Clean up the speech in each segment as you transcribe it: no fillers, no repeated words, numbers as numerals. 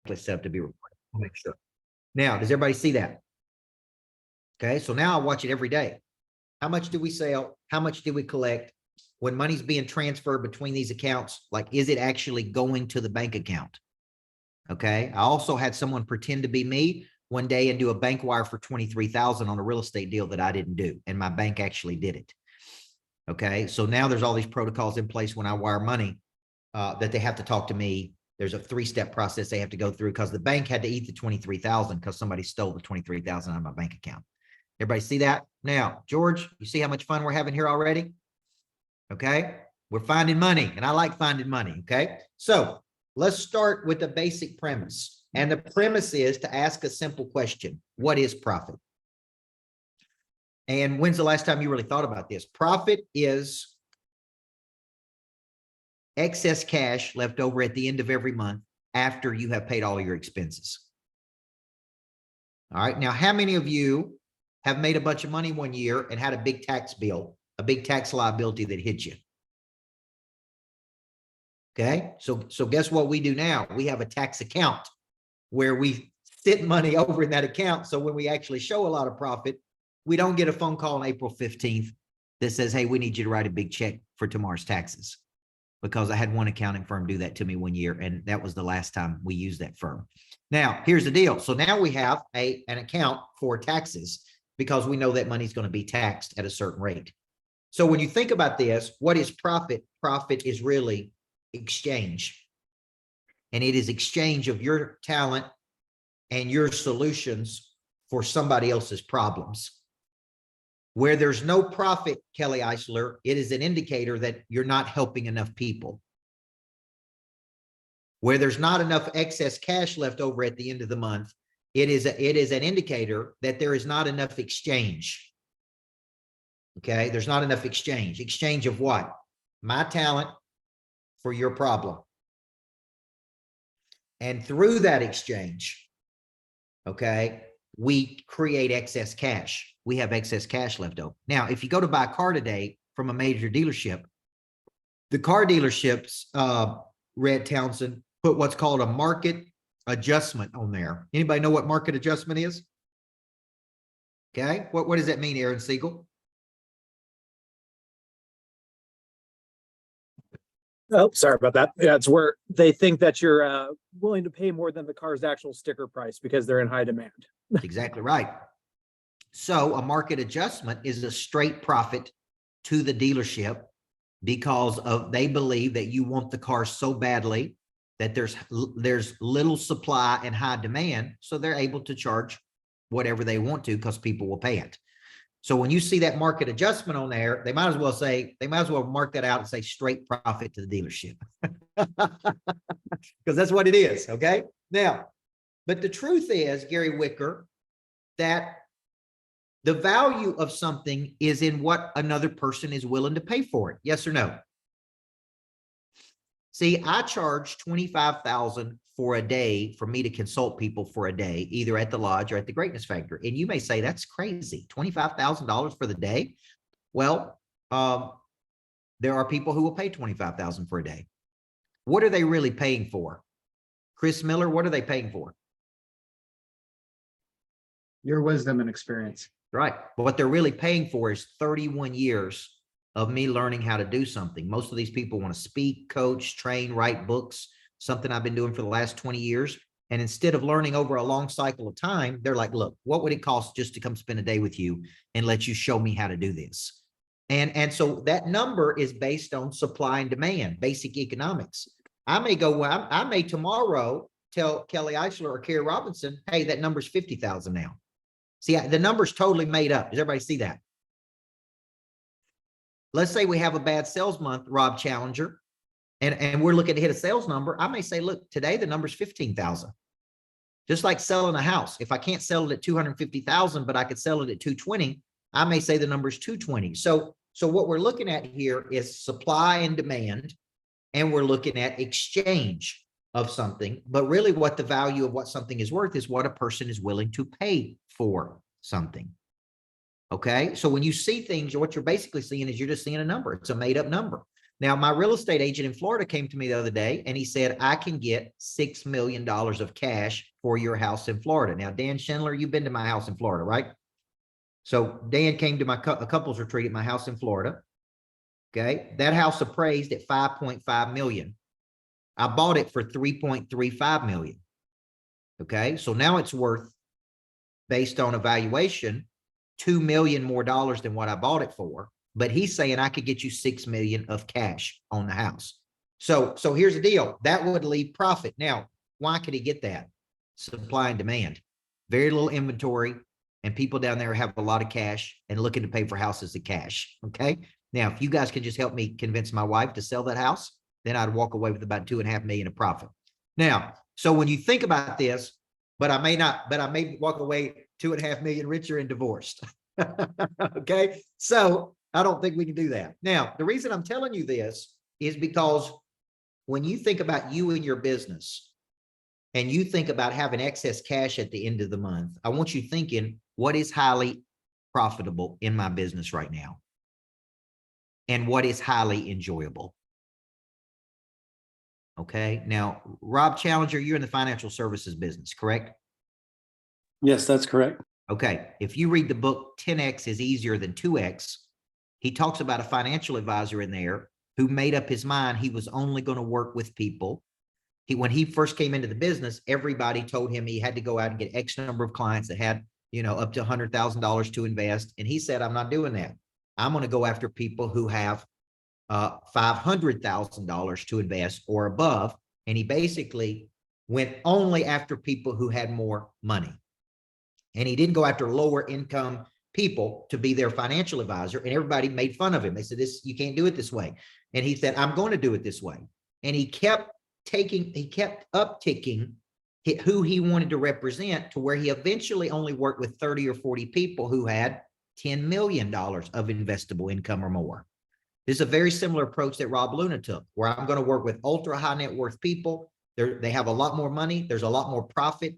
set up to be recorded. I'll make sure. Now, does everybody see that? Okay, so now I watch it every day. How much do we sell? How much do we collect? When money's being transferred between these accounts, like, is it actually going to the bank account? Okay, I also had someone pretend to be me one day and do a bank wire for 23,000 on a real estate deal that I didn't do, and my bank actually did it. Okay, so now there's all these protocols in place when I wire money that they have to talk to me. There's a 3-step process they have to go through because the bank had to eat the 23,000 because somebody stole the 23,000 out of my bank account. Everybody see that? Now, George, you see how much fun we're having here already? Okay, we're finding money, and I like finding money. Okay, so let's start with the basic premise. And the premise is to ask a simple question. What is profit? And when's the last time you really thought about this? Profit is excess cash left over at the end of every month after you have paid all your expenses. All right, now how many of you have made a bunch of money one year and had a big tax bill, a big tax liability that hit you? Okay, so guess what we do now? We have a tax account where we sit money over in that account. So when we actually show a lot of profit, we don't get a phone call on April 15th that says, hey, we need you to write a big check for tomorrow's taxes. Because I had one accounting firm do that to me one year, and that was the last time we used that firm. Now, here's the deal. So now we have an account for taxes because we know that money's going to be taxed at a certain rate. So when you think about this, what is profit? Profit is really exchange. And it is exchange of your talent and your solutions for somebody else's problems. Where there's no profit, Kelly Eisler, it is an indicator that you're not helping enough people. Where there's not enough excess cash left over at the end of the month, it is an indicator that there is not enough exchange. Okay, there's not enough exchange. Exchange of what? My talent for your problem. And through that exchange, okay, we create excess cash. We have excess cash left over. Now, if you go to buy a car today from a major dealership, the car dealerships, Red Townsend, put what's called a market adjustment on there. Anybody know what market adjustment is? Okay, what does that mean, Aaron Siegel? Oh, sorry about that. Yeah, it's where they think that you're willing to pay more than the car's actual sticker price because they're in high demand. Exactly right. So a market adjustment is a straight profit to the dealership because they believe that you want the car so badly that there's little supply and high demand. So they're able to charge whatever they want to because people will pay it. So when you see that market adjustment on there, they might as well mark that out and say straight profit to the dealership. Because that's what it is. Okay. Now, but the truth is, Gary Wicker, that the value of something is in what another person is willing to pay for it. Yes or no? See, I charge $25,000 for a day for me to consult people for a day, either at the lodge or at the Greatness Factory. And you may say, that's crazy. $25,000 for the day. Well, there are people who will pay $25,000 for a day. What are they really paying for? Chris Miller, what are they paying for? Your wisdom and experience. Right. But what they're really paying for is 31 years of me learning how to do something. Most of these people want to speak, coach, train, write books, something I've been doing for the last 20 years. And instead of learning over a long cycle of time, they're like, look, what would it cost just to come spend a day with you and let you show me how to do this? And so that number is based on supply and demand, basic economics. I may tomorrow tell Kelly Eisler or Kerry Robinson, hey, that number's 50,000 now. See, the number's totally made up. Does everybody see that? Let's say we have a bad sales month, Rob Challenger, and we're looking to hit a sales number. I may say, look, today the number's 15,000. Just like selling a house. If I can't sell it at 250,000, but I could sell it at 220, I may say the number's 220. So what we're looking at here is supply and demand, and we're looking at exchange of something. But really what the value of what something is worth is what a person is willing to pay for something. Okay, so when you see things, what you're basically seeing is you're just seeing a number. It's a made up number. Now, my real estate agent in Florida came to me the other day and he said, I can get $6 million of cash for your house in Florida. Now, Dan Schindler, you've been to my house in Florida, right? So Dan came to a couples retreat at my house in Florida. Okay. That house appraised at 5.5 million. I bought it for 3.35 million. Okay. So now it's worth, based on evaluation, $2 million more than what I bought it for. But he's saying I could get you 6 million of cash on the house. So here's the deal. That would leave profit. Now, why could he get that? Supply and demand. Very little inventory, and people down there have a lot of cash and looking to pay for houses in cash. Okay. Now, if you guys can just help me convince my wife to sell that house, then I'd walk away with about 2.5 million of profit. Now, so when you think about this, but I may walk away 2.5 million richer and divorced. Okay. So I don't think we can do that. Now, the reason I'm telling you this is because when you think about you and your business and you think about having excess cash at the end of the month, I want you thinking, what is highly profitable in my business right now? And what is highly enjoyable? Okay. Now, Rob Challenger, you're in the financial services business, correct? Yes, that's correct. Okay. If you read the book 10X is easier than 2X, he talks about a financial advisor in there who made up his mind he was only going to work with people. When he first came into the business, everybody told him he had to go out and get X number of clients that had, up to $100,000 to invest. And he said, I'm not doing that. I'm going to go after people who have $500,000 to invest or above. And he basically went only after people who had more money. And he didn't go after lower income people to be their financial advisor. And everybody made fun of him. They said, you can't do it this way. And he said, I'm going to do it this way. And he kept upticking who he wanted to represent to where he eventually only worked with 30 or 40 people who had $10 million of investable income or more. This is a very similar approach that Rob Luna took, where I'm going to work with ultra high net worth people. They have a lot more money. There's a lot more profit.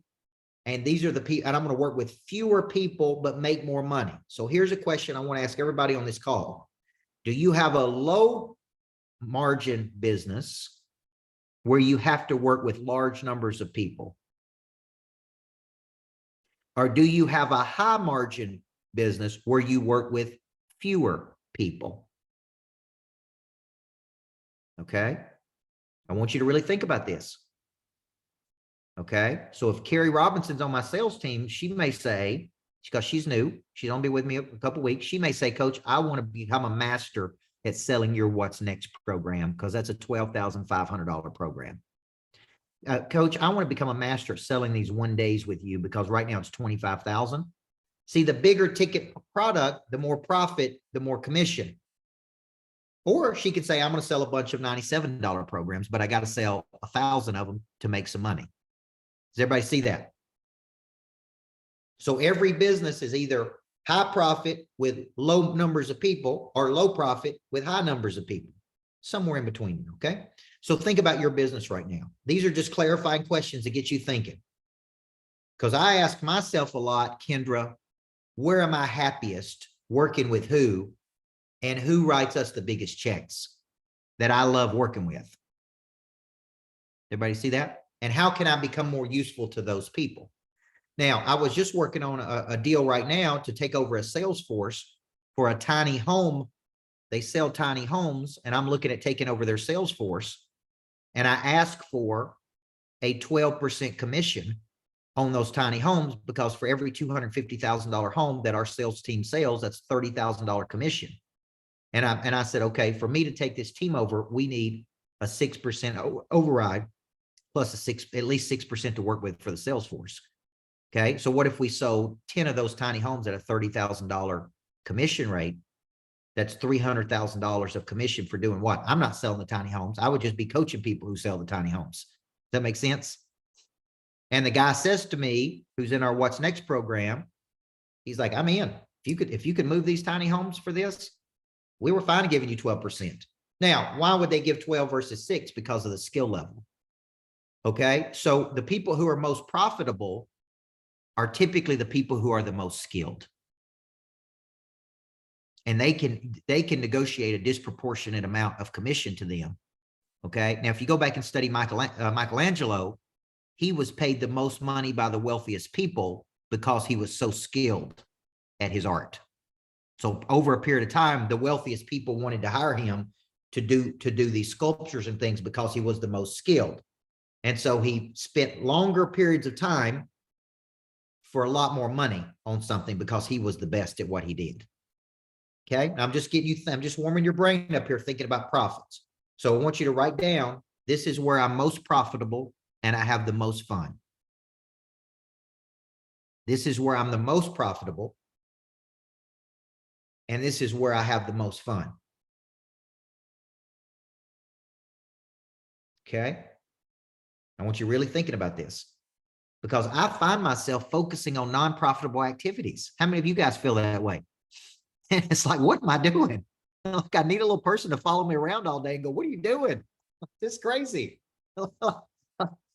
And these are the people, and I'm going to work with fewer people, but make more money. So here's a question I want to ask everybody on this call. Do you have a low margin business where you have to work with large numbers of people? Or do you have a high margin business where you work with fewer people? Okay. I want you to really think about this. Okay. So if Carrie Robinson's on my sales team, she may say, because she's new, she's only been with me a couple of weeks. She may say, Coach, I want to become a master at selling your What's Next program, because that's a $12,500 program. Coach, I want to become a master at selling these 1 days with you, because right now it's 25,000. See, the bigger ticket product, the more profit, the more commission. Or she could say, I'm going to sell a bunch of $97 programs, but I got to sell 1,000 of them to make some money. Does everybody see that? So every business is either high profit with low numbers of people or low profit with high numbers of people, somewhere in between. Okay. So think about your business right now. These are just clarifying questions to get you thinking. Because I ask myself a lot, Kendra, where am I happiest, working with who, and who writes us the biggest checks that I love working with? Everybody see that? And how can I become more useful to those people? Now, I was just working on a deal right now to take over a sales force for a tiny home. They sell tiny homes, and I'm looking at taking over their sales force. And I ask for a 12% commission on those tiny homes, because for every $250,000 home that our sales team sells, that's $30,000 commission. And I said, okay, for me to take this team over, we need a 6% override plus at least 6% to work with for the sales force. Okay. So what if we sold 10 of those tiny homes at a $30,000 commission rate? That's $300,000 of commission for doing what? I'm not selling the tiny homes. I would just be coaching people who sell the tiny homes. Does that make sense? And the guy says to me, who's in our What's Next program, he's like, I'm in. If you could move these tiny homes for this, we were fine giving you 12%. Now, why would they give 12 versus 6? Because of the skill level. Okay. So the people who are most profitable are typically the people who are the most skilled. and they can negotiate a disproportionate amount of commission to them. Okay. Now, if you go back and study Michelangelo, he was paid the most money by the wealthiest people because he was so skilled at his art. So over a period of time, the wealthiest people wanted to hire him to do these sculptures and things because he was the most skilled. And so he spent longer periods of time for a lot more money on something because he was the best at what he did. Okay. I'm just warming your brain up here thinking about profits. So I want you to write down, this is where I'm most profitable and I have the most fun. This is where I'm the most profitable. And this is where I have the most fun. Okay. I want you really thinking about this because I find myself focusing on non-profitable activities. How many of you guys feel that way? And it's like, what am I doing? Like, I need a little person to follow me around all day and go, what are you doing? This is crazy.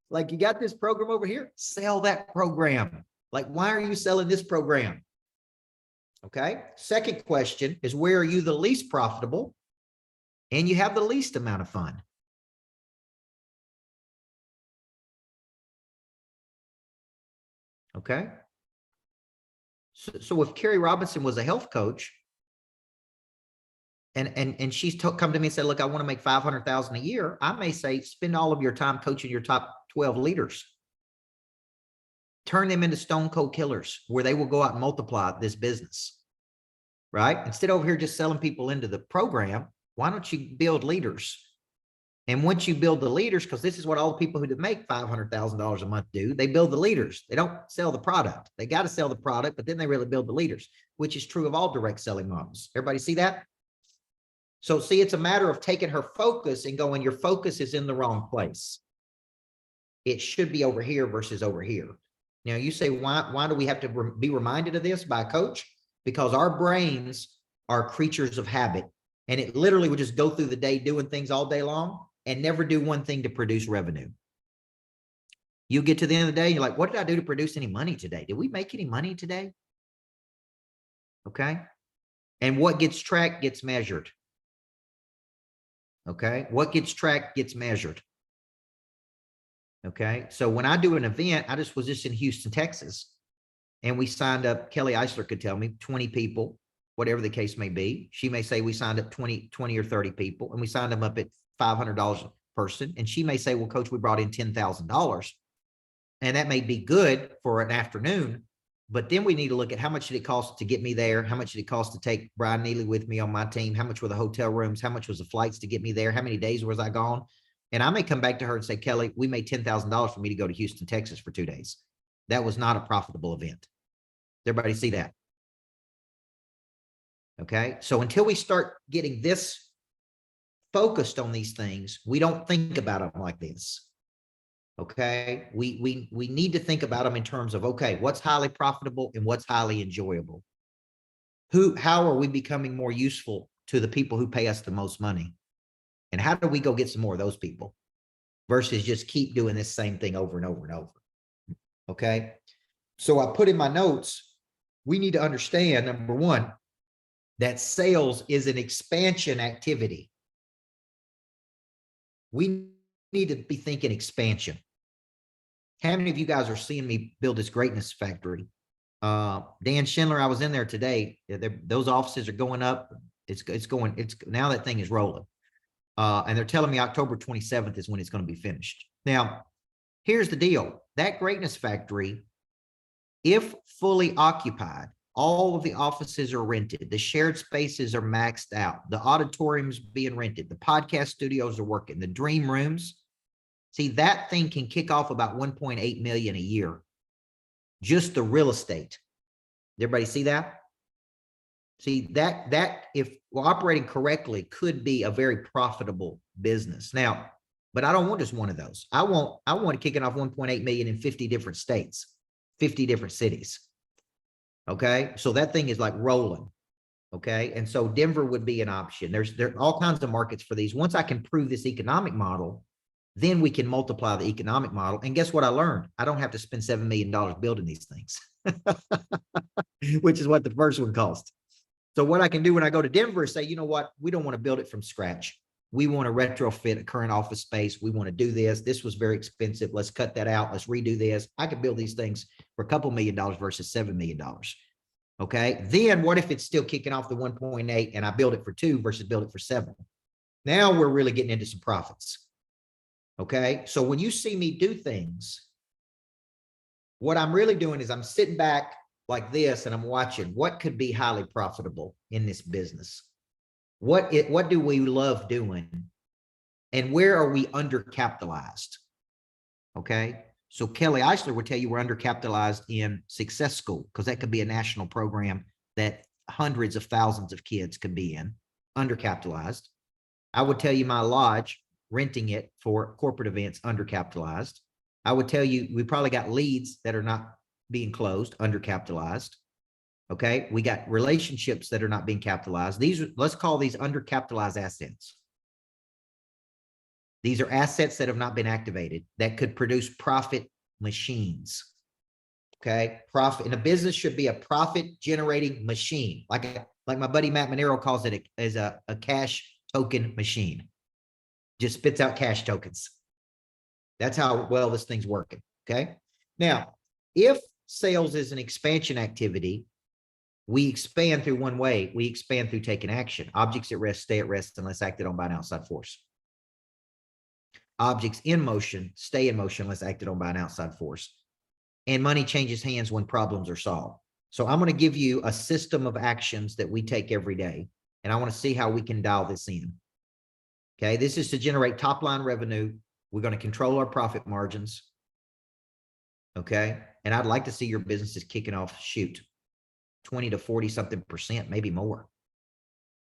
Like, you got this program over here, sell that program. Like, why are you selling this program? Okay. Second question is, where are you the least profitable and you have the least amount of fun? Okay. So if Carrie Robinson was a health coach and she's come to me and said, look, I want to make 500,000 a year, I may say, spend all of your time coaching your top 12 leaders. Turn them into stone cold killers where they will go out and multiply this business, right? Instead of over here just selling people into the program, why don't you build leaders? And once you build the leaders, because this is what all the people who make $500,000 a month do, they build the leaders. They don't sell the product. They got to sell the product, but then they really build the leaders, which is true of all direct selling models. Everybody see that? So see, it's a matter of taking her focus and going, your focus is in the wrong place. It should be over here versus over here. Now you say, why do we have to be reminded of this by a coach? Because our brains are creatures of habit, and it literally would just go through the day doing things all day long and never do one thing to produce revenue. You get to the end of the day, you're like, what did I do to produce any money today? Did we make any money today? Okay. And what gets tracked gets measured. Okay. What gets tracked gets measured. Okay. So when I do an event, I was just in Houston, Texas, and we signed up, Kelly Eisler could tell me 20 people, whatever the case may be. She may say we signed up 20 or 30 people, and we signed them up at $500 a person. And she may say, well, coach, we brought in $10,000. And that may be good for an afternoon, but then we need to look at how much did it cost to get me there? How much did it cost to take Brian Neely with me on my team? How much were the hotel rooms? How much was the flights to get me there? How many days was I gone? And I may come back to her and say, Kelly, we made $10,000 for me to go to Houston, Texas for 2 days. That was not a profitable event. Everybody see that? Okay. So until we start getting this focused on these things, we don't think about them like this. Okay. We need to think about them in terms of, okay, what's highly profitable and what's highly enjoyable? How are we becoming more useful to the people who pay us the most money? And how do we go get some more of those people versus just keep doing this same thing over and over and over? Okay. So I put in my notes, we need to understand, number one, that sales is an expansion activity. We need to be thinking expansion. How many of you guys are seeing me build this greatness factory? Dan Schindler, I was in there today. Those offices are going up. It's now that thing is rolling. And they're telling me October 27th is when it's going to be finished. Now, here's the deal. That greatness factory, if fully occupied, all of the offices are rented. The shared spaces are maxed out. The auditorium's being rented. The podcast studios are working. The dream rooms. See, that thing can kick off about 1.8 million a year. Just the real estate. Everybody see that? See, that if we're operating correctly could be a very profitable business. Now, but I don't want just one of those. I want to kick it off 1.8 million in 50 different states, 50 different cities. Okay. So that thing is like rolling. Okay. And so Denver would be an option. There are all kinds of markets for these. Once I can prove this economic model, then we can multiply the economic model. And guess what I learned? I don't have to spend $7 million building these things, which is what the first one cost. So what I can do when I go to Denver is say, you know what, we don't want to build it from scratch. We want to retrofit a current office space. We want to do this. This was very expensive. Let's cut that out. Let's redo this. I could build these things for a couple $1 million versus $7 million. Okay. Then what if it's still kicking off the 1.8 and I build it for 2 versus build it for 7? Now we're really getting into some profits. Okay. So when you see me do things, what I'm really doing is I'm sitting back like this and I'm watching what could be highly profitable in this business. What do we love doing? And where are we undercapitalized? Okay. So Kelly Eisler would tell you we're undercapitalized in Success School because that could be a national program that hundreds of thousands of kids could be in, undercapitalized. I would tell you my lodge, renting it for corporate events, undercapitalized. I would tell you we probably got leads that are not being closed, undercapitalized. Okay. We got relationships that are not being capitalized. Let's call these undercapitalized assets. These are assets that have not been activated that could produce profit machines. Okay. Profit in a business should be a profit generating machine. Like my buddy Matt Monero calls it as a cash token machine. Just spits out cash tokens. That's how well this thing's working. Okay. Now, if sales is an expansion activity, we expand through one way. We expand through taking action. Objects at rest stay at rest unless acted on by an outside force. Objects in motion stay in motion unless acted on by an outside force. And money changes hands when problems are solved. So I'm going to give you a system of actions that we take every day. And I want to see how we can dial this in. Okay. This is to generate top line revenue. We're going to control our profit margins. Okay. And I'd like to see your businesses kicking off, shoot, 20 to 40 something %, maybe more.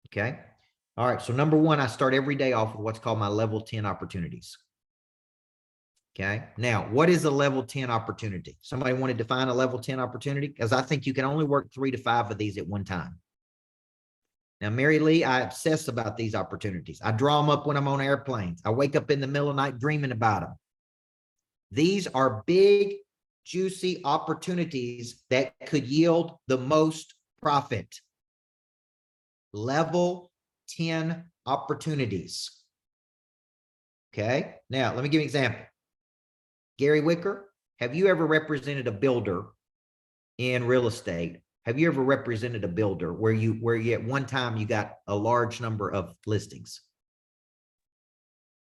Okay. All right. So number one, I start every day off with what's called my level 10 opportunities. Okay. Now, what is a level 10 opportunity? Somebody want to define a level 10 opportunity? Because I think you can only work 3 to 5 of these at one time. Now, Mary Lee, I obsess about these opportunities. I draw them up when I'm on airplanes. I wake up in the middle of the night dreaming about them. These are big, juicy opportunities that could yield the most profit. Level 10 opportunities. Okay. Now, let me give you an example. Gary Wicker, have you ever represented a builder in real estate? Have you ever represented a builder where you at one time you got a large number of listings?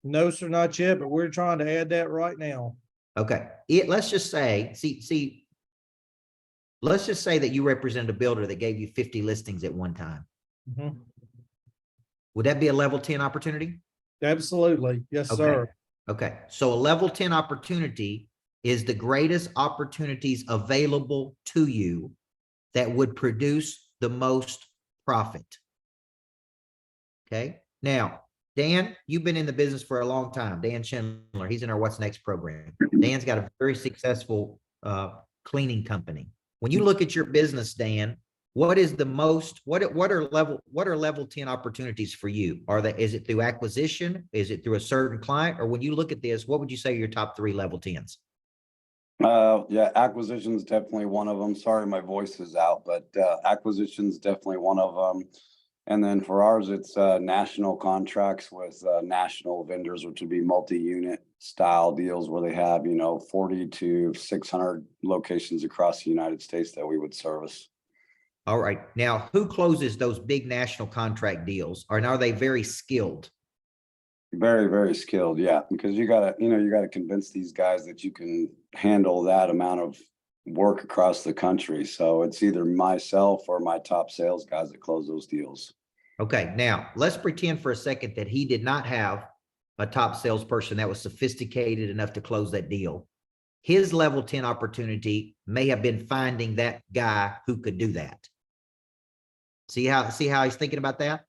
No, sir, not yet, but we're trying to add that right now. Okay. Let's just say, let's just say that you represent a builder that gave you 50 listings at one time. Mhm. Would that be a level 10 opportunity? Absolutely. Yes, Okay. sir. Okay. So a level 10 opportunity is the greatest opportunities available to you that would produce the most profit. Okay. Now, Dan, you've been in the business for a long time. Dan Schindler, he's in our What's Next program. Dan's got a very successful cleaning company. When you look at your business, Dan, what is the most, what are level 10 opportunities for you? Is it through acquisition? Is it through a certain client? Or when you look at this, what would you say are your top 3 level 10s? Yeah, acquisition's definitely one of them. Sorry, my voice is out, but acquisition's definitely one of them. And then for ours, it's national contracts with national vendors, which would be multi-unit style deals where they have, 40 to 600 locations across the United States that we would service. All right. Now, who closes those big national contract deals? Or are they very skilled? Very, very skilled. Yeah. Because you gotta convince these guys that you can handle that amount of work across the country. So it's either myself or my top sales guys that close those deals. Okay. Now let's pretend for a second that he did not have a top salesperson that was sophisticated enough to close that deal. His level 10 opportunity may have been finding that guy who could do that. See how he's thinking about that?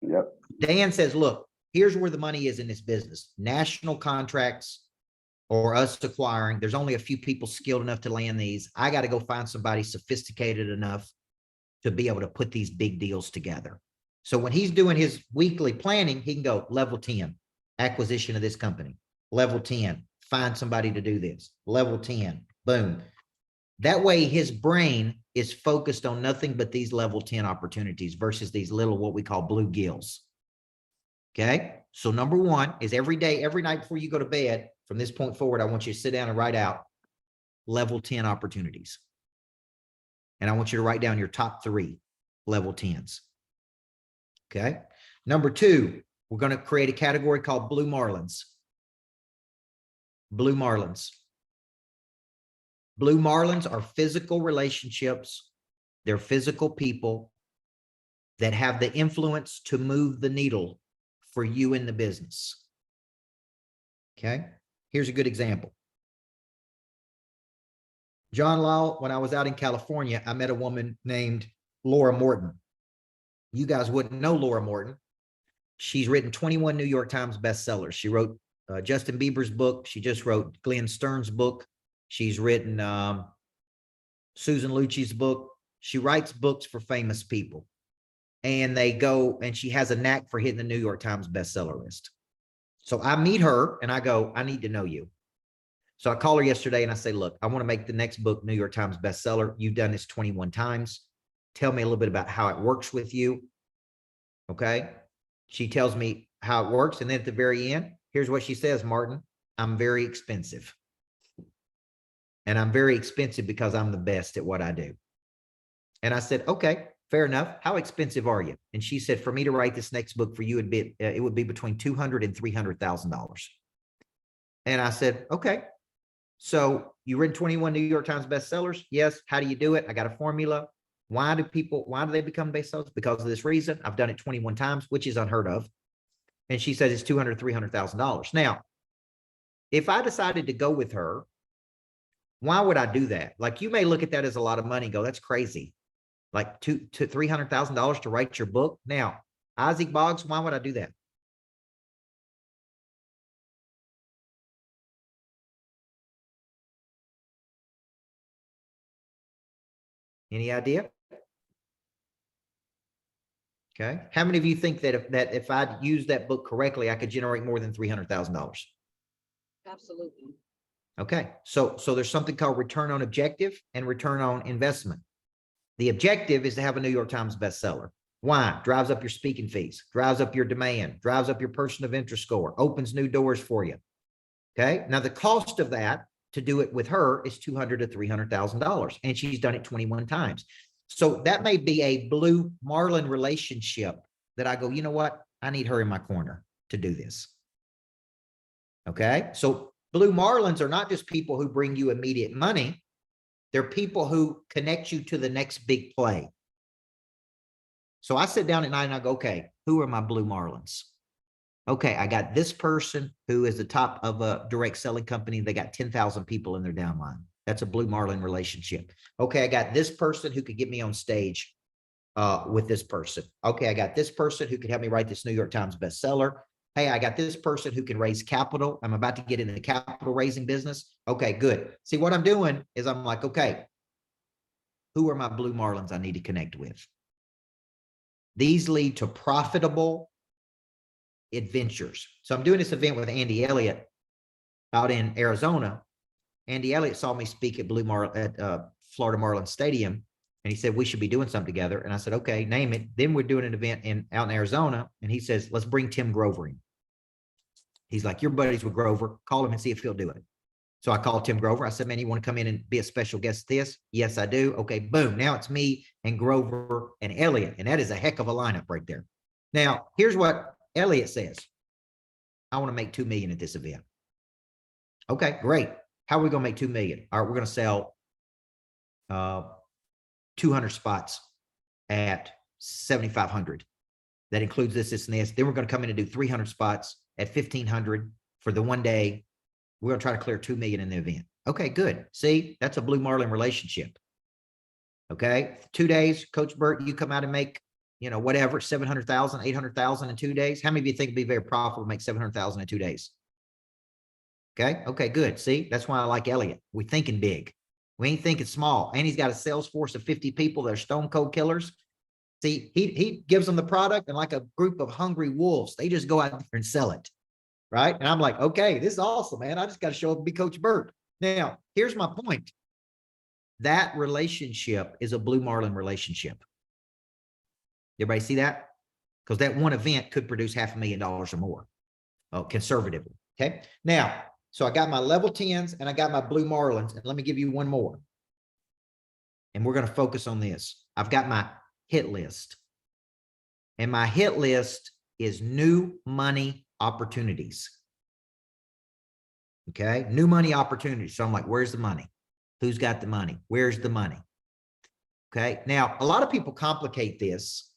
Yep. Dan says, look, here's where the money is in this business. National contracts or us acquiring. There's only a few people skilled enough to land these. I got to go find somebody sophisticated enough to be able to put these big deals together. So when he's doing his weekly planning, he can go level 10, acquisition of this company. Level 10, find somebody to do this. Level 10, boom. That way his brain is focused on nothing but these level 10 opportunities versus these little, what we call blue gills. Okay. So number one is every day, every night before you go to bed, from this point forward, I want you to sit down and write out level 10 opportunities. And I want you to write down your top 3 level 10s. Okay. Number 2, we're going to create a category called Blue Marlins. Blue Marlins. Blue Marlins are physical relationships. They're physical people that have the influence to move the needle for you in the business. Okay. Here's a good example. John Law, when I was out in California, I met a woman named Laura Morton. You guys wouldn't know Laura Morton. She's written 21 New York Times bestsellers. She wrote Justin Bieber's book. She just wrote Glenn Stern's book. She's written Susan Lucci's book. She writes books for famous people. And they go, and she has a knack for hitting the New York Times bestseller list. So I meet her and I go, I need to know you. So I call her yesterday and I say, look, I want to make the next book New York Times bestseller. You've done this 21 times. Tell me a little bit about how it works with you. Okay. She tells me how it works. And then at the very end, here's what she says, Martin, I'm very expensive. And I'm very expensive because I'm the best at what I do. And I said, okay, fair enough. How expensive are you? And she said, for me to write this next book for you, it would be between $200,000 and $300,000. And I said, okay. So you written 21 New York Times bestsellers? Yes. How do you do it? I got a formula. Why do they become bestsellers? Because of this reason. I've done it 21 times, which is unheard of. And she says it's $200,000, $300,000. Now, if I decided to go with her, why would I do that? Like, you may look at that as a lot of money and go, that's crazy. Like $200,000 to $300,000 to write your book. Now, Isaac Boggs, why would I do that? Any idea? Okay. How many of you think that if I'd used that book correctly, I could generate more than $300,000? Absolutely. Okay. So there's something called return on objective and return on investment. The objective is to have a New York Times bestseller. Why? Drives up your speaking fees, drives up your demand, drives up your person of interest score, opens new doors for you. Okay. Now the cost of that to do it with her is $200,000 to $300,000, and she's done it 21 times. So that may be a Blue Marlin relationship that I go, you know what? I need her in my corner to do this. Okay. So Blue Marlins are not just people who bring you immediate money. They're people who connect you to the next big play. So I sit down at night and I go, okay, who are my Blue Marlins? Okay, I got this person who is the top of a direct selling company. They got 10,000 people in their downline. That's a Blue Marlin relationship. Okay, I got this person who could get me on stage with this person. Okay, I got this person who could help me write this New York Times bestseller. Hey, I got this person who can raise capital. I'm about to get into the capital raising business. Okay, good. See, what I'm doing is I'm like, okay, who are my Blue Marlins I need to connect with? These lead to profitable adventures. So I'm doing this event with Andy Elliott out in Arizona. Andy Elliott saw me speak at Florida Marlins Stadium, and he said, we should be doing something together. And I said, okay, name it. Then we're doing an event out in Arizona. And he says, let's bring Tim Grover in. He's like, your buddies with Grover, call him and see if he'll do it. So I called Tim Grover. I said, man, you want to come in and be a special guest at this? Yes, I do. Okay, boom. Now it's me and Grover and Elliott. And that is a heck of a lineup right there. Now, here's what Elliott says. I want to make $2 million at this event. Okay, great. How are we going to make $2 million? All right, we're going to sell 200 spots at 7,500. That includes this, and this. Then we're going to come in and do 300 spots at 1,500 for the one day. We're going to try to clear 2 million in the event. Okay, good. See, that's a Blue Marlin relationship. Okay, 2 days, Coach Burt, you come out and make, whatever, 700,000, 800,000 in 2 days. How many of you think it'd be very profitable to make 700,000 in 2 days? Okay, good. See, that's why I like Elliott. We're thinking big. We ain't thinking small. And he's got a sales force of 50 people that are stone cold killers. See, he gives them the product, and like a group of hungry wolves, they just go out there and sell it. Right. And I'm like, okay, this is awesome, man. I just got to show up and be Coach Burt. Now, here's my point. that relationship is a Blue Marlin relationship. Everybody see that? Because that one event could produce $500,000 or more, conservatively. Okay. Now, so I got my level 10s and I got my Blue Marlins. And let me give you one more. And we're going to focus on this. I've got my hit list. And my hit list is new money opportunities. Okay. New money opportunities. So I'm like, where's the money? Who's got the money? Where's the money? Okay. Now, a lot of people complicate this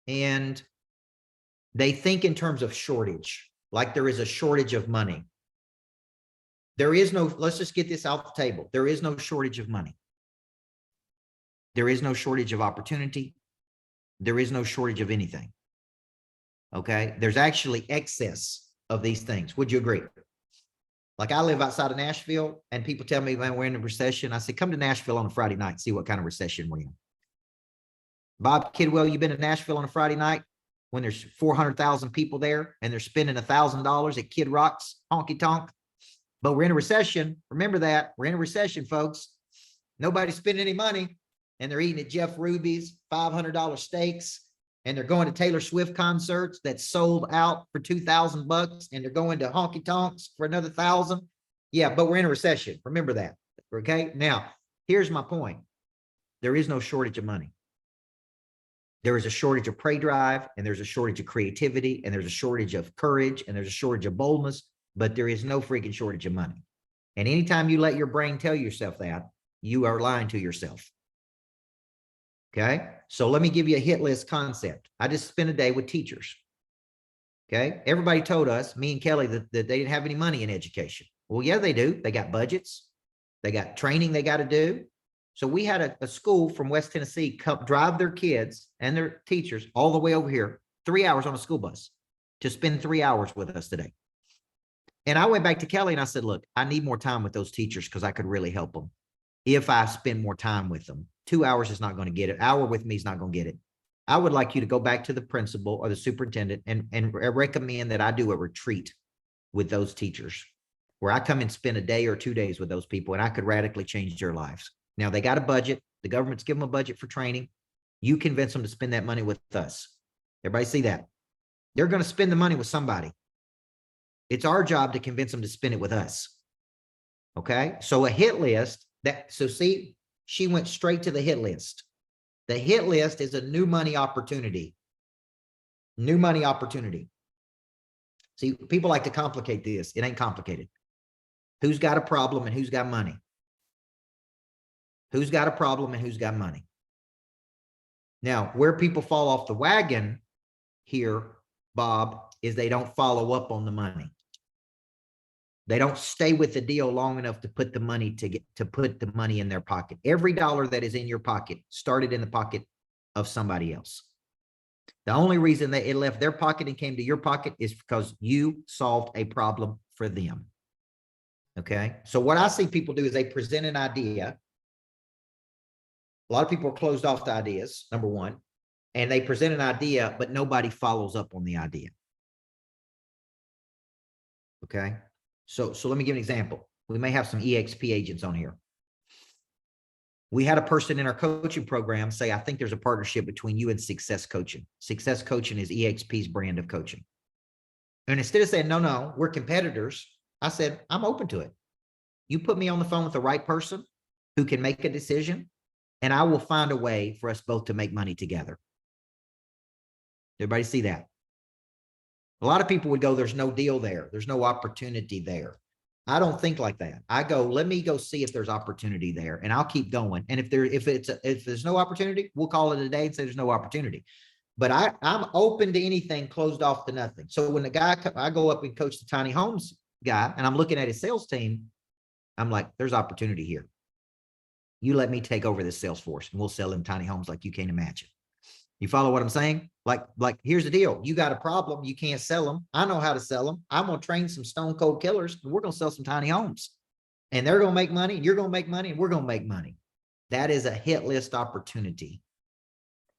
and they think in terms of shortage, like there is a shortage of money. There is no, let's just get this off the table. There is no shortage of money. There is no shortage of opportunity. There is no shortage of anything. Okay. There's actually excess of these things. Would you agree? Like I live outside of Nashville and people tell me, man, we're in a recession. I say, come to Nashville on a Friday night, see what kind of recession we're in. Bob Kidwell, you've been to Nashville on a Friday night when there's 400,000 people there and they're spending $1,000 at Kid Rock's honky tonk. But we're in a recession. Remember that. We're in a recession, folks. Nobody's spending any money and they're eating at Jeff Ruby's $500 steaks and they're going to Taylor Swift concerts that sold out for $2,000 and they're going to honky tonks for another 1,000. Yeah, but we're in a recession. Remember that. Okay. Now, here's my point. There is no shortage of money. There is a shortage of prey drive and there's a shortage of creativity and there's a shortage of courage and there's a shortage of boldness, but there is no freaking shortage of money. And anytime you let your brain tell yourself that, you are lying to yourself. Okay. So let me give you a hit list concept. I just spent a day with teachers. Okay. Everybody told us, me and Kelly, that they didn't have any money in education. Well, yeah, they do. They got budgets. They got training they got to do. So we had a school from West Tennessee come drive their kids and their teachers all the way over here, 3 hours on a school bus to spend 3 hours with us today. And I went back to Kelly and I said, look, I need more time with those teachers because I could really help them if I spend more time with them. 2 hours is not going to get it. An hour with me is not going to get it. I would like you to go back to the principal or the superintendent and recommend that I do a retreat with those teachers where I come and spend a day or 2 days with those people and I could radically change their lives. Now they got a budget. The government's given them a budget for training. You convince them to spend that money with us. Everybody see that? They're going to spend the money with somebody. It's our job to convince them to spend it with us. Okay. So a hit list so see, she went straight to the hit list. The hit list is a new money opportunity. New money opportunity. See, people like to complicate this. It ain't complicated. Who's got a problem and who's got money? Who's got a problem and who's got money? Now, where people fall off the wagon here, Bob, is they don't follow up on the money. They don't stay with the deal long enough to put the money put the money in their pocket. Every dollar that is in your pocket started in the pocket of somebody else. The only reason that it left their pocket and came to your pocket is because you solved a problem for them. Okay. So what I see people do is they present an idea. A lot of people are closed off to ideas, number one, and they present an idea, but nobody follows up on the idea. Okay. So let me give an example. We may have some EXP agents on here. We had a person in our coaching program say, I think there's a partnership between you and Success Coaching. Success Coaching is EXP's brand of coaching. And instead of saying, no, we're competitors, I said, I'm open to it. You put me on the phone with the right person who can make a decision, and I will find a way for us both to make money together. Everybody see that? A lot of people would go, there's no deal there. There's no opportunity there. I don't think like that. I go, let me go see if there's opportunity there and I'll keep going. And if there's no opportunity, we'll call it a day and say there's no opportunity. But I'm open to anything, closed off to nothing. So when I go up and coach the tiny homes guy and I'm looking at his sales team, I'm like, there's opportunity here. You let me take over this sales force and we'll sell them tiny homes like you can't imagine. You follow what I'm saying? Like, here's the deal. You got a problem. You can't sell them. I know how to sell them. I'm going to train some stone cold killers and we're going to sell some tiny homes and they're going to make money and you're going to make money and we're going to make money. That is a hit list opportunity.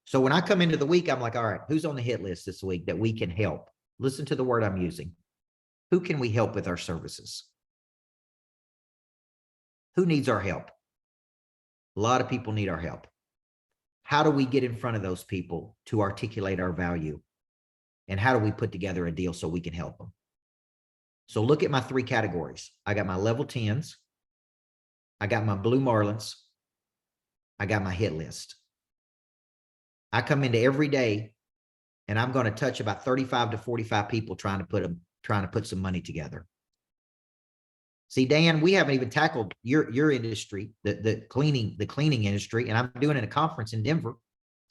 So when I come into the week, I'm like, all right, who's on the hit list this week that we can help? Listen to the word I'm using. Who can we help with our services? Who needs our help? A lot of people need our help. How do we get in front of those people to articulate our value? And how do we put together a deal so we can help them? So look at my 3 categories. I got my level 10s. I got my blue Marlins. I got my hit list. I come into every day and I'm going to touch about 35 to 45 people trying to put some money together. See, Dan, we haven't even tackled your industry, the cleaning industry, and I'm doing a conference in Denver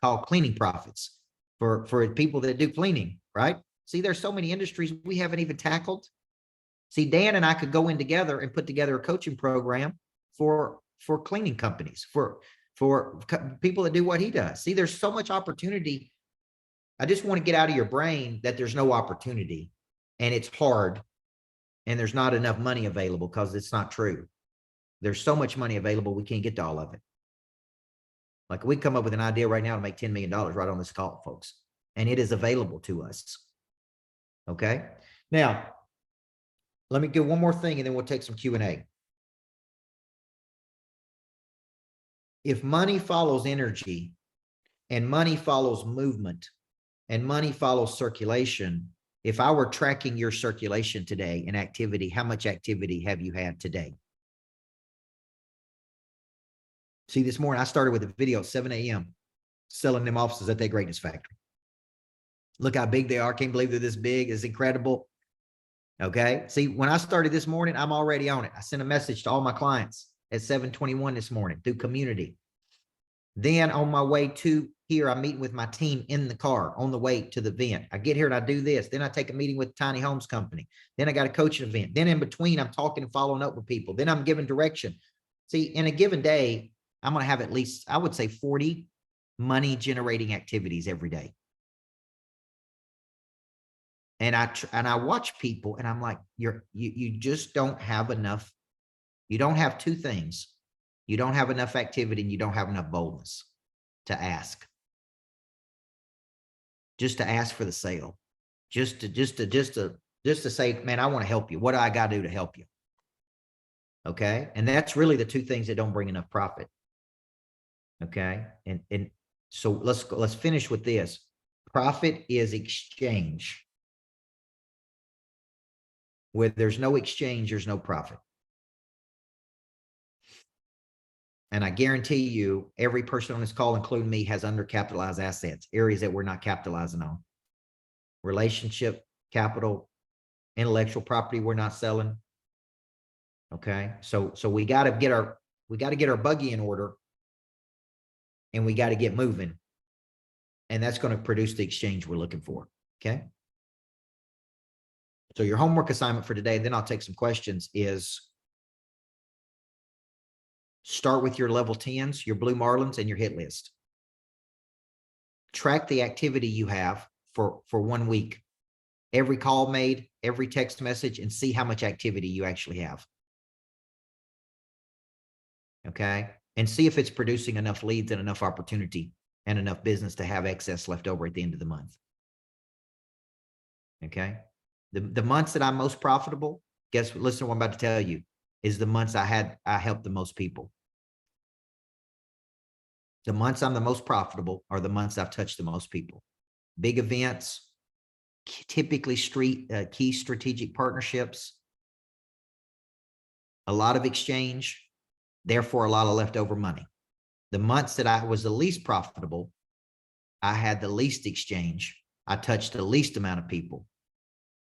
called Cleaning Profits for people that do cleaning, right? See, there's so many industries we haven't even tackled. See, Dan and I could go in together and put together a coaching program for cleaning companies, for people that do what he does. See, there's so much opportunity. I just want to get out of your brain that there's no opportunity and it's hard and there's not enough money available, because it's not true. There's so much money available, we can't get to all of it. Like, we come up with an idea right now to make $10 million right on this call, folks, and it is available to us. Okay. Now, let me do one more thing and then we'll take some Q&A. If money follows energy and money follows movement and money follows circulation, if I were tracking your circulation today and activity, how much activity have you had today? See, this morning I started with a video at 7 a.m. selling them offices at their greatness factory. Look how big they are. Can't believe they're this big. It's incredible. Okay. See, when I started this morning, I'm already on it. I sent a message to all my clients at 7:21 this morning through community. Then on my way to here, I'm meeting with my team in the car on the way to the event. I get here and I do this. Then I take a meeting with Tiny Homes Company. Then I got a coaching event. Then in between, I'm talking and following up with people. Then I'm giving direction. See, in a given day, I'm going to have at least, I would say, 40 money generating activities every day. And I watch people and I'm like, you just don't have enough. You don't have 2 things. You don't have enough activity and you don't have enough boldness to ask. Just to ask for the sale. Just to say, man, I want to help you. What do I got to do to help you? Okay. And that's really the 2 things that don't bring enough profit. Okay. And so let's finish with this. Profit is exchange. Where there's no exchange, there's no profit. And I guarantee you, every person on this call, including me, has undercapitalized assets, areas that we're not capitalizing on. Relationship, capital, intellectual property we're not selling. Okay. So we got to get our buggy in order and we got to get moving. And that's going to produce the exchange we're looking for. Okay. So your homework assignment for today, then I'll take some questions, is start with your level 10s, your blue Marlins, and your hit list. Track the activity you have for 1 week. Every call made, every text message, and see how much activity you actually have. Okay. And see if it's producing enough leads and enough opportunity and enough business to have excess left over at the end of the month. Okay. The months that I'm most profitable, listen to what I'm about to tell you, is the months I helped the most people. The months I'm the most profitable are the months I've touched the most people. Big events, typically key strategic partnerships, a lot of exchange, therefore a lot of leftover money. The months that I was the least profitable, I had the least exchange. I touched the least amount of people,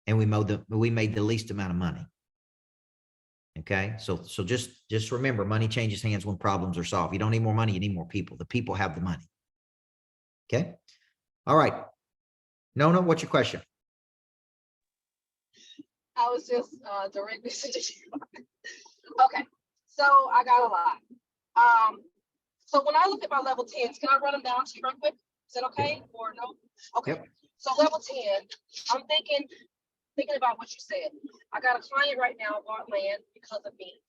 and we made the least amount of money. Okay. So just remember, money changes hands when problems are solved. You don't need more money. You need more people. The people have the money. Okay. All right. Nona, what's your question? I was just directly to you. Okay, so I got a lot. So when I look at my level 10s, can I run them down to you real quick? Is that okay or no? Okay. Yep. So level 10, I'm thinking about what you said. I got a client right now who bought land because of me,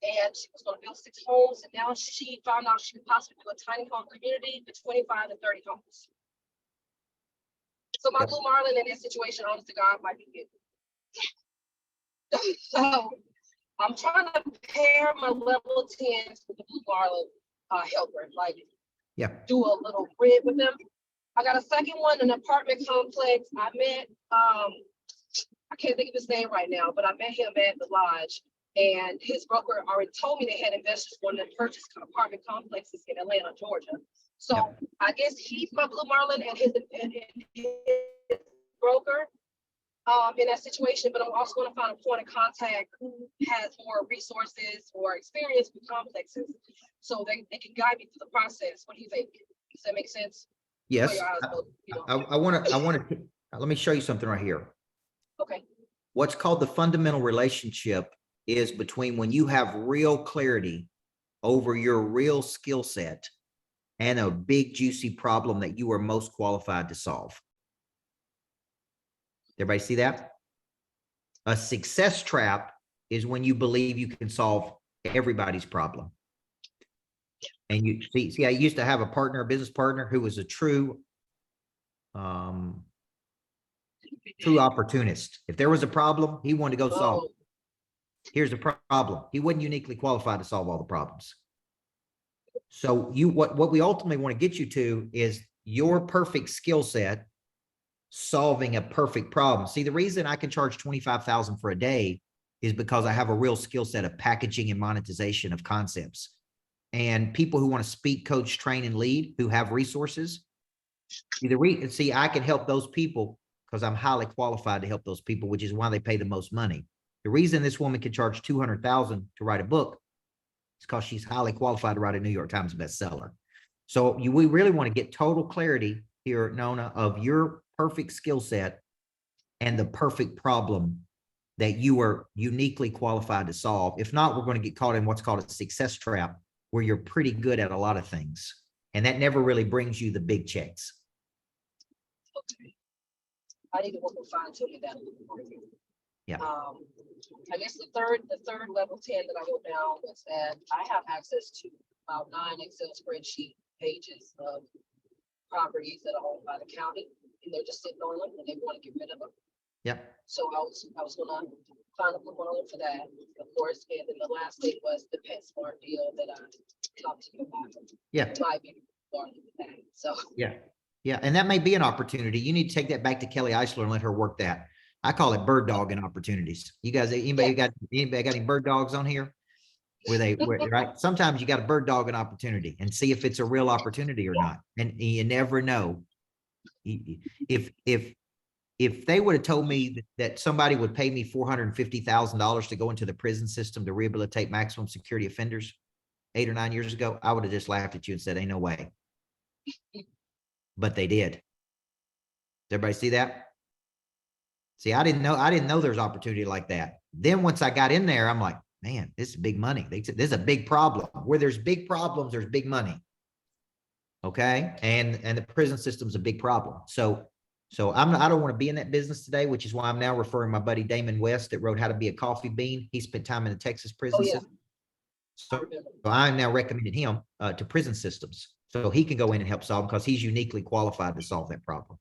and she was going to build 6 homes, and now she found out she could possibly do a tiny home community with 25 to 30 homes. So my blue Marlin in this situation, honest to God, might be good. So I'm trying to pair my level 10s with the blue Marlin helper, like Yeah, do a little grid with them. I got a second one, an apartment complex. I met, I can't think of his name right now, but I met him at the lodge. And his broker already told me they had investors wanting to purchase apartment complexes in Atlanta, Georgia. So I guess he's my Blue Marlin and his broker in that situation, but I'm also going to find a point of contact who has more resources or experience with complexes so they can guide me through the process. What do you think? Does that make sense? yes. Your eyes both, you know. I want to, let me show you something right here. Okay. What's called the fundamental relationship is between when you have real clarity over your real skill set and a big juicy problem that you are most qualified to solve. Everybody see that? A success trap is when you believe you can solve everybody's problem. And you see, I used to have a partner, a business partner who was a true opportunist. If there was a problem, he wanted to go solve it. Here's the problem. He wasn't uniquely qualified to solve all the problems. So what we ultimately want to get you to is your perfect skill set solving a perfect problem. See, the reason I can charge 25,000 for a day is because I have a real skill set of packaging and monetization of concepts. And people who want to speak, coach, train, and lead, who have resources, see, I can help those people because I'm highly qualified to help those people, which is why they pay the most money. The reason this woman can charge 200,000 to write a book is because she's highly qualified to write a New York Times bestseller. So we really want to get total clarity here, Nona, of your perfect skill set and the perfect problem that you are uniquely qualified to solve. If not, we're going to get caught in what's called a success trap, where you're pretty good at a lot of things. And that never really brings you the big checks. Okay. I need to work with fine tuning that. Yeah. I guess the third level 10 that I wrote down was that I have access to about 9 Excel spreadsheet pages of properties that are owned by the county, and they're just sitting on them and they want to get rid of them. Yeah. So I was gonna find a Blue Marlin for that, of course, and then the last thing was the PetSmart deal that I talked to you about. Yeah. Might be part of that. So Yeah. Yeah. And that may be an opportunity. You need to take that back to Kelly Eisler and let her work that. I call it bird dogging opportunities. You guys, anybody got any bird dogs on here? Right? Sometimes you got a bird dog an opportunity and see if it's a real opportunity or not. And you never know. If they would have told me that somebody would pay me $450,000 to go into the prison system to rehabilitate maximum security offenders 8 or 9 years ago, I would have just laughed at you and said, ain't no way. But they did. Does everybody see that? See, I didn't know there's opportunity like that. Then once I got in there, I'm like, man, this is big money. This is a big problem. Where there's big problems, there's big money. Okay. And the prison system's a big problem. So I don't want to be in that business today, which is why I'm now referring my buddy Damon West that wrote How to Be a Coffee Bean. He spent time in the Texas prison system. So I'm now recommending him to prison systems so he can go in and help solve because he's uniquely qualified to solve that problem.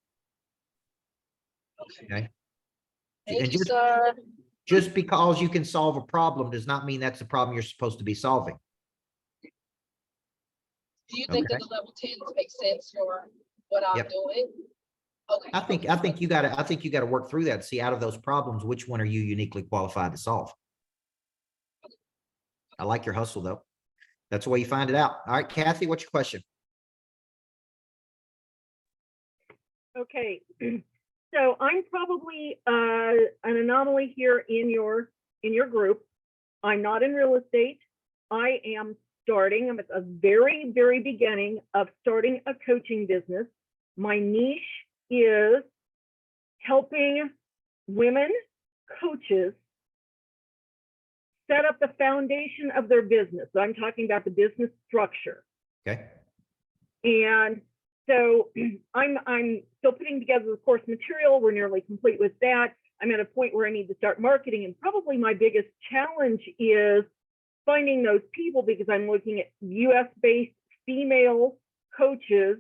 Okay. thank you, sir. Just because you can solve a problem does not mean that's the problem you're supposed to be solving. Do you think that the level 10s make sense for what I'm doing? Okay. I think you got to work through that. See, out of those problems, which one are you uniquely qualified to solve? I like your hustle though. That's the way you find it out. All right, Kathy, what's your question? Okay. So I'm probably an anomaly here in your group. I'm not in real estate. I am starting, I'm at the very, very beginning of starting a coaching business. My niche is helping women coaches set up the foundation of their business. So I'm talking about the business structure. Okay. And so I'm still putting together the course material. We're nearly complete with that. I'm at a point where I need to start marketing. And probably my biggest challenge is finding those people, because I'm looking at US-based female coaches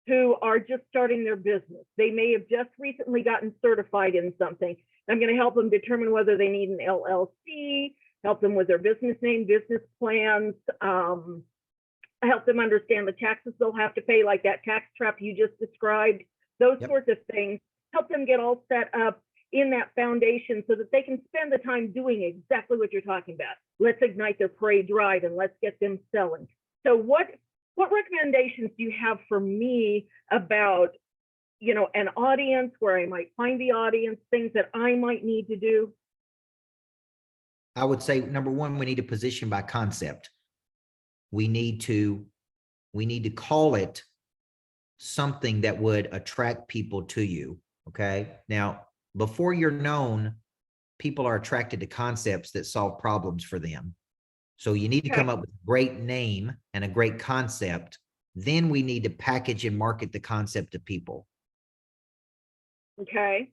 who are just starting their business. They may have just recently gotten certified in something. I'm going to help them determine whether they need an LLC, help them with their business name, business plans, help them understand the taxes they'll have to pay, like that tax trap you just described, those Yep. sorts of things. Help them get all set up in that foundation so that they can spend the time doing exactly what you're talking about. Let's ignite their parade drive and let's get them selling. So what recommendations do you have for me about, you know, an audience, where I might find the audience, things that I might need to do? I would say, number one, we need to position by concept. We need to call it something that would attract people to you. Okay. Now, before you're known, people are attracted to concepts that solve problems for them. So you need to come up with a great name and a great concept. Then we need to package and market the concept to people. Okay.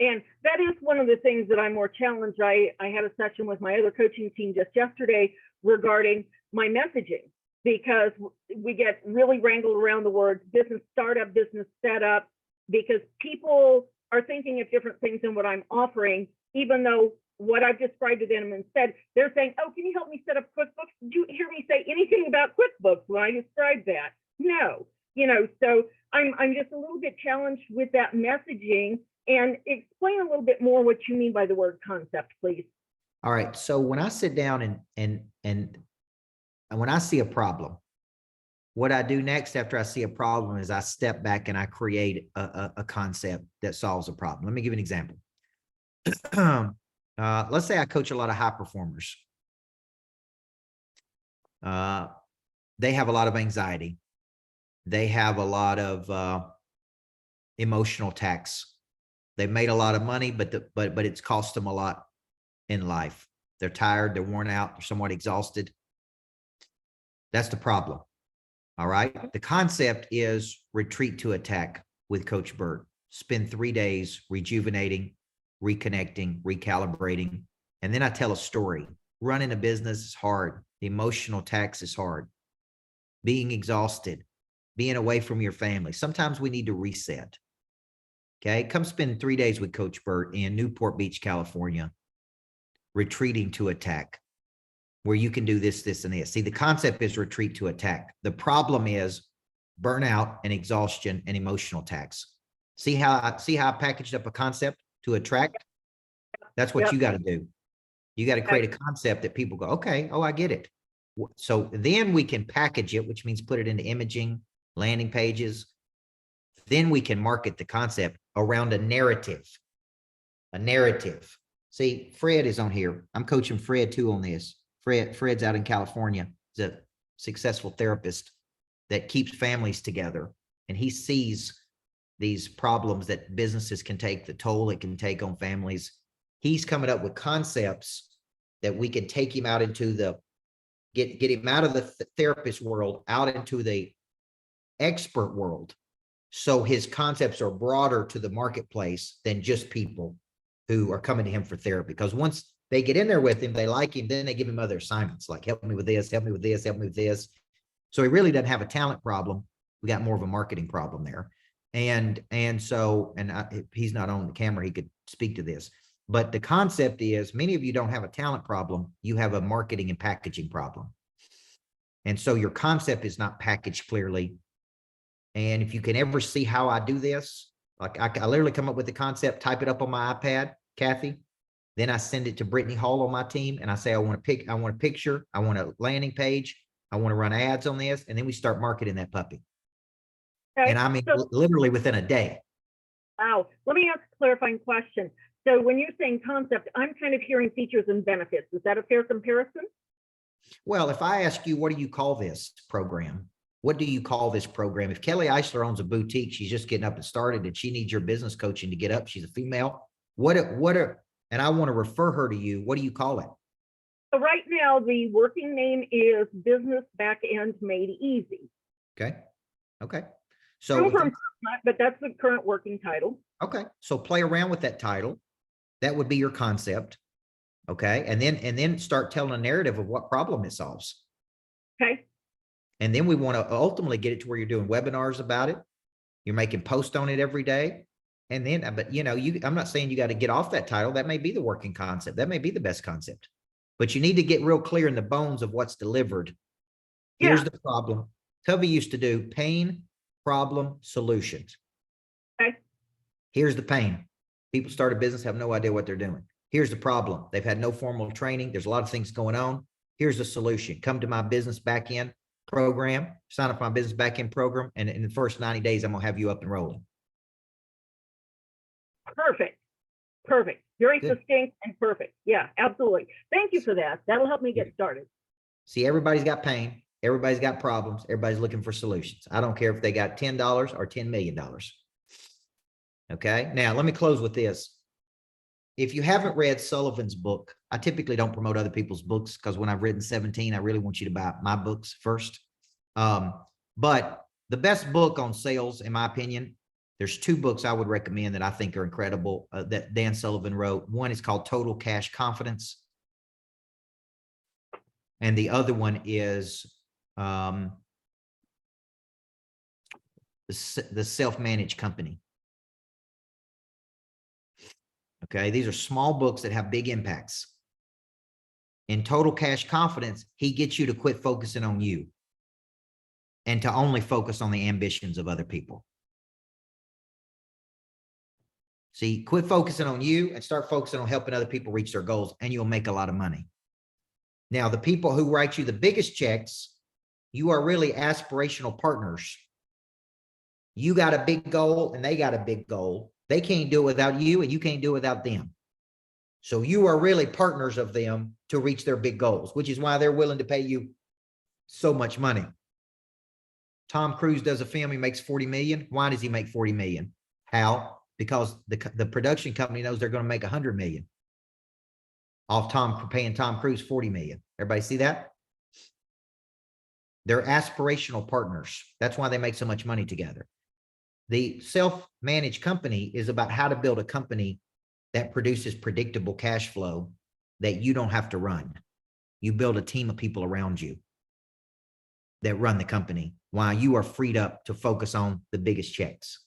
And that is one of the things that I'm more challenged. I had a session with my other coaching team just yesterday regarding my messaging, because we get really wrangled around the words business startup, business setup, because people are thinking of different things than what I'm offering, even though what I've described to them instead, they're saying, oh, can you help me set up QuickBooks? Did you hear me say anything about QuickBooks when I described that? No, you know, so I'm just a little bit challenged with that messaging. And explain a little bit more what you mean by the word concept, please. All right. So when I sit down and when I see a problem, what I do next after I see a problem is I step back and I create a concept that solves a problem. Let me give you an example. Let's say I coach a lot of high performers. They have a lot of anxiety. They have a lot of emotional tax. They've made a lot of money, but it's cost them a lot in life. They're tired, they're worn out, they're somewhat exhausted. That's the problem. All right. The concept is retreat to attack with Coach Burt. Spend 3 days rejuvenating, reconnecting, recalibrating. And then I tell a story. Running a business is hard. The emotional tax is hard. Being exhausted, being away from your family. Sometimes we need to reset. Okay, come spend 3 days with Coach Burt in Newport Beach, California, retreating to attack, where you can do this, this, and this. See, the concept is retreat to attack. The problem is burnout and exhaustion and emotional tax. See how I packaged up a concept to attract? That's what Yep. you got to do. You got to create a concept that people go, okay, oh, I get it. So then we can package it, which means put it into imaging, landing pages. Then we can market the concept around a narrative. A narrative. See, Fred is on here. I'm coaching Fred too on this. Fred's out in California. He's a successful therapist that keeps families together. And he sees these problems that businesses can take, the toll it can take on families. He's coming up with concepts that we can take him out into the, get him out of the therapist world, out into the expert world. So his concepts are broader to the marketplace than just people who are coming to him for therapy. Because once they get in there with him, they like him, then they give him other assignments like help me with this, help me with this, help me with this. So he really doesn't have a talent problem. We got more of a marketing problem there. And he's not on the camera. He could speak to this. But the concept is many of you don't have a talent problem. You have a marketing and packaging problem. And so your concept is not packaged clearly. And if you can ever see how I do this, like I literally come up with the concept, type it up on my iPad, Kathy. Then I send it to Brittany Hall on my team. And I say, I want a picture. I want a landing page. I want to run ads on this. And then we start marketing that puppy. Okay, And I mean, so- literally within a day. Wow. Let me ask a clarifying question. So when you're saying concept, I'm kind of hearing features and benefits. Is that a fair comparison? Well, if I ask you, what do you call this program? What do you call this program? If Kelly Eisler owns a boutique, she's just getting up and started and she needs your business coaching to get up. She's a female. And I want to refer her to you. What do you call it? So right now, the working name is Business Backend Made Easy. Okay. Okay. True So, from, but that's the current working title. okay. So play around with that title. That would be your concept. Okay. And then start telling a narrative of what problem it solves. Okay. And then we want to ultimately get it to where you're doing webinars about it. You're making posts on it every day. And then, but you know, I'm not saying you got to get off that title. That may be the working concept. That may be the best concept, but you need to get real clear in the bones of what's delivered Here's Yeah. the problem. Covey used to do pain, problem, solutions. Okay. Here's the pain. People start a business, have no idea what they're doing. Here's the problem. They've had no formal training. There's a lot of things going on. Here's the solution. Come to my business back-end program, sign up for my business back-end program, and in the first 90 days, I'm gonna have you up and rolling. Perfect. Perfect. Very Good. succinct and perfect. Yeah, absolutely. Thank you for that. That'll help me get started. See, everybody's got pain. Everybody's got problems. Everybody's looking for solutions. I don't care if they got $10 or $10 million. Okay, now let me close with this. If you haven't read Sullivan's book, I typically don't promote other people's books because when I've written 17, I really want you to buy my books first. But the best book on sales, in my opinion, there's two books I would recommend that I think are incredible that Dan Sullivan wrote. One is called Total Cash Confidence. And the other one is the Self-Managed Company. Okay, these are small books that have big impacts. In Total Cash Confidence, he gets you to quit focusing on you and to only focus on the ambitions of other people. See, quit focusing on you and start focusing on helping other people reach their goals, and you'll make a lot of money. Now, the people who write you the biggest checks, you are really aspirational partners. You got a big goal and they got a big goal. They can't do it without you and you can't do it without them. So you are really partners of them to reach their big goals, which is why they're willing to pay you so much money. Tom Cruise does a film, he makes 40 million. Why does he make 40 million? How? Because the production company knows they're going to make 100 million off paying Tom Cruise 40 million. Everybody see that? They're aspirational partners. That's why they make so much money together. The self-managed company is about how to build a company that produces predictable cash flow that you don't have to run. You build a team of people around you that run the company while you are freed up to focus on the biggest checks.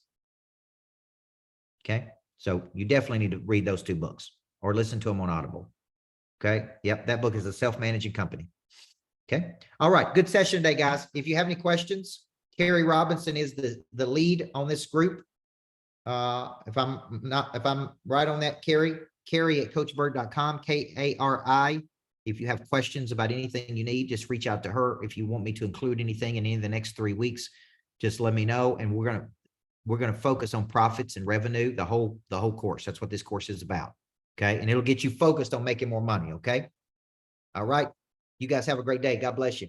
Okay. So you definitely need to read those two books or listen to them on Audible. Okay. Yep. That book is A Self-Managing Company. Okay. All right. Good session today, guys. If you have any questions, Carrie Robinson is the lead on this group. If I'm right on that, Carrie at coachbird.com, Kari. If you have questions about anything you need, just reach out to her. If you want me to include anything in any of the next 3 weeks, just let me know. And we're going to focus on profits and revenue, the whole course. That's what this course is about. Okay. And it'll get you focused on making more money. Okay. All right. You guys have a great day. God bless you.